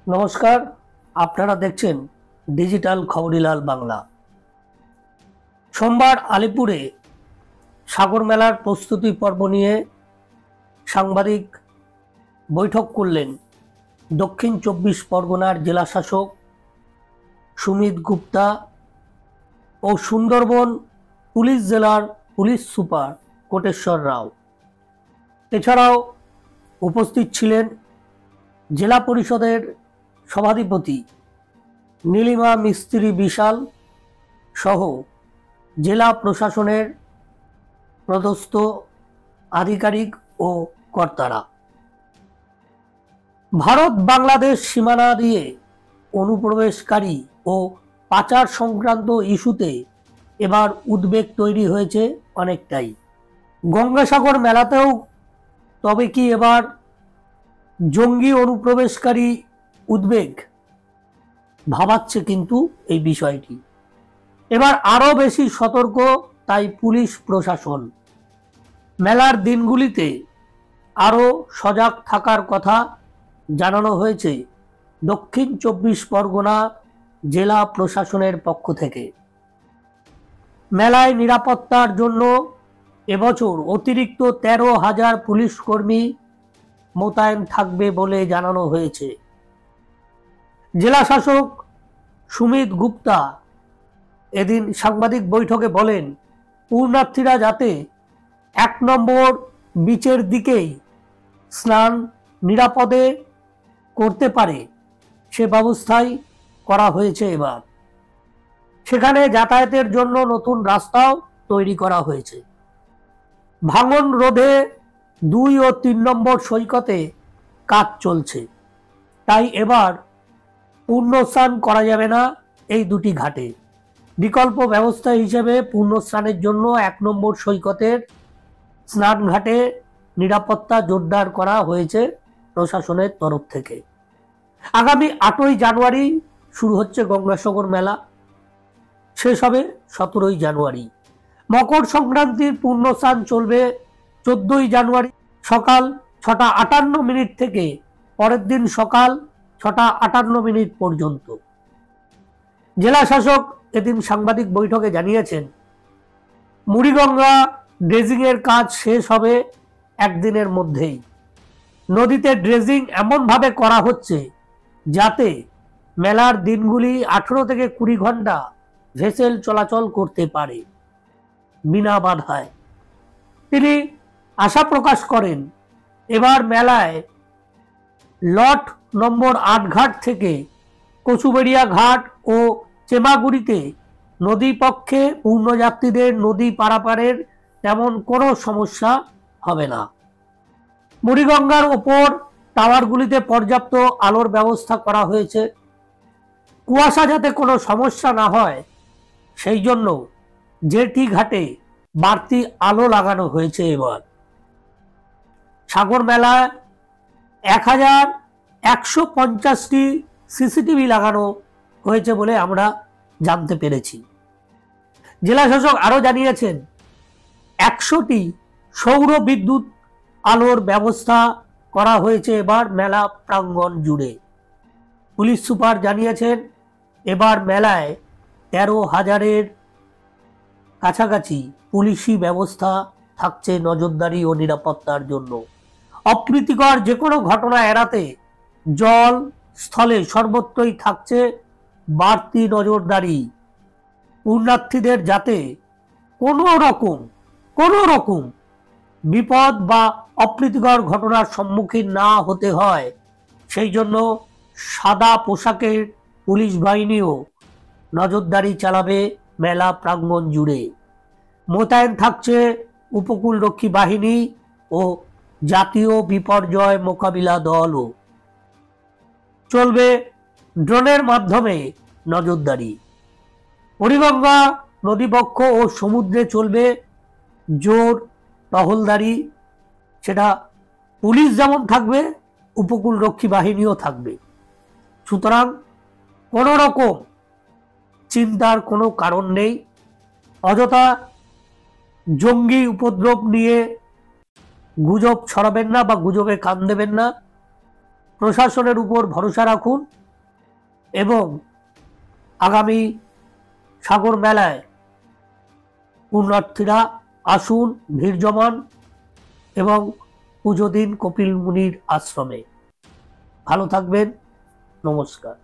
নমস্কার, আপনারা দেখছেন ডিজিটাল খবরিলাল বাংলা। সোমবার আলিপুরে সাগর মেলার প্রস্তুতি পর্ব নিয়ে সাংবাদিক বৈঠক করলেন দক্ষিণ 24 পরগনার জেলাশাসক সুমিত গুপ্তা ও সুন্দরবন পুলিশ জেলার পুলিশ সুপার কোটেশ্বর রাও। এছাড়াও উপস্থিত ছিলেন জেলা পরিষদের সভাধিপতি নীলিমা মিস্ত্রি বিশাল সহ জেলা প্রশাসনের পদস্থ আধিকারিক ও কর্তারা। ভারত বাংলাদেশ সীমানা দিয়ে অনুপ্রবেশকারী ও পাচার সংক্রান্ত ইস্যুতে এবার উদ্বেগ তৈরি হয়েছে অনেকটাই। গঙ্গাসাগর মেলাতেও তবে কি এবার জঙ্গি অনুপ্রবেশকারী উদ্বেগ ভাবাচ্ছে কিন্তু এই বিষয়টি। এবার আরো বেশি সতর্ক তাই পুলিশ প্রশাসন। মেলার দিনগুলিতে আরো সজাগ থাকার কথা জানানো হয়েছে দক্ষিণ 24 পরগনা জেলা প্রশাসনের পক্ষ থেকে। মেলায় নিরাপত্তার জন্য এবছর অতিরিক্ত 13,000 পুলিশ কর্মী মোতায়েন থাকবে বলে জানানো হয়েছে। জেলা শাসক সুমিত গুপ্তা এদিন সাংবাদিক বৈঠকে বলেন, পূর্ণার্থীরা যাতে 1 নম্বর বিচের দিকেই স্নান নিরাপদে করতে পারে সে ব্যবস্থাই করা হয়েছে। এবার সেখানে যাতায়াতের জন্য নতুন রাস্তাও তৈরি করা হয়েছে। ভাঙন রোধে 2 ও 3 নম্বর সৈকতে কাজ চলছে, তাই এবার পূর্ণ স্নান করা যাবে না এই দুটি ঘাটে। বিকল্প ব্যবস্থা হিসেবে পূর্ণ স্নানের জন্য 1 নম্বর সৈকতের স্নান ঘাটে নিরাপত্তা জোরদার করা হয়েছে প্রশাসনের তরফ থেকে। আগামী 8ই জানুয়ারি শুরু হচ্ছে গঙ্গাসাগর মেলা, শেষ হবে 17ই জানুয়ারি। মকর সংক্রান্তির পূর্ণ স্নান চলবে 14ই জানুয়ারি সকাল 6:58 থেকে পরের দিন সকাল 6:58 পর্যন্ত। জেলা শাসক এদিন সাংবাদিক বৈঠকে জানিয়েছেন, মুড়িগঙ্গা ড্রেজিং এর কাজ শেষ হবে একদিনের মধ্যেই। নদীতে ড্রেজিং এমনভাবে করা হচ্ছে যাতে মেলার দিনগুলি 18 থেকে 20 ঘন্টা ভেসেল চলাচল করতে পারে বিনা বাধায়। তিনি আশা প্রকাশ করেন, এবার মেলায় লট নম্বর 8 ঘাট থেকে কচুবেড়িয়া ঘাট ও চেমাগুড়িতে নদী পক্ষে পূর্ণযাত্রীদের নদী পারাপারের তেমন কোনো সমস্যা হবে না। মুড়িগঙ্গার ওপর টাওয়ারগুলিতে পর্যাপ্ত আলোর ব্যবস্থা করা হয়েছে। কুয়াশা যাতে কোনো সমস্যা না হয় সেই জন্য জেটি ঘাটে বাড়তি আলো লাগানো হয়েছে। এবার সাগর মেলায় 1150টি সিসিটিভি লাগানো হয়েছে বলে আমরা জানতে পেরেছি। জেলা শাসক আরো জানিয়েছেন, 100টি সৌর বিদ্যুৎ আলোর ব্যবস্থা করা হয়েছে এবার মেলা প্রাঙ্গণ জুড়ে। পুলিশ সুপার জানিয়েছেন, এবার মেলায় 13,000-এর কাছাকাছি পুলিশি ব্যবস্থা থাকছে নজরদারি ও নিরাপত্তার জন্য। অপ্রীতিকর যে কোনো ঘটনা এড়াতে জল স্থলে সর্বত্রই থাকছে বাড়তি নজরদারি। পূর্ণার্থীদের যাতে কোনো রকম বিপদ বা অপ্রীতিকর ঘটনার সম্মুখীন না হতে হয় সেই জন্য সাদা পোশাকের পুলিশ বাহিনীও নজরদারি চালাবে মেলা প্রাঙ্গণ জুড়ে। মোতায়েন থাকছে উপকূলরক্ষী বাহিনী ও জাতীয় বিপর্যয় মোকাবিলা দলও। চলবে ড্রোনের মাধ্যমে নজরদারি। মুড়িগঙ্গা নদীবক্ষ ও সমুদ্রে চলবে জোর টহলদারি। সেটা পুলিশ যেমন থাকবে, উপকূলরক্ষী বাহিনীও থাকবে। সুতরাং কোনো রকম চিন্তার কোনো কারণ নেই। অযথা জঙ্গি উপদ্রব নিয়ে গুজব ছড়াবেন না বা গুজবে কান দেবেন না। প্রশাসনের উপর ভরসা রাখুন এবং আগামী সাগর মেলায় পুণ্যার্থীরা আসুন, ভিড় জমান এবং পুজো দিন কপিল মুনির আশ্রমে। ভালো থাকবেন, নমস্কার।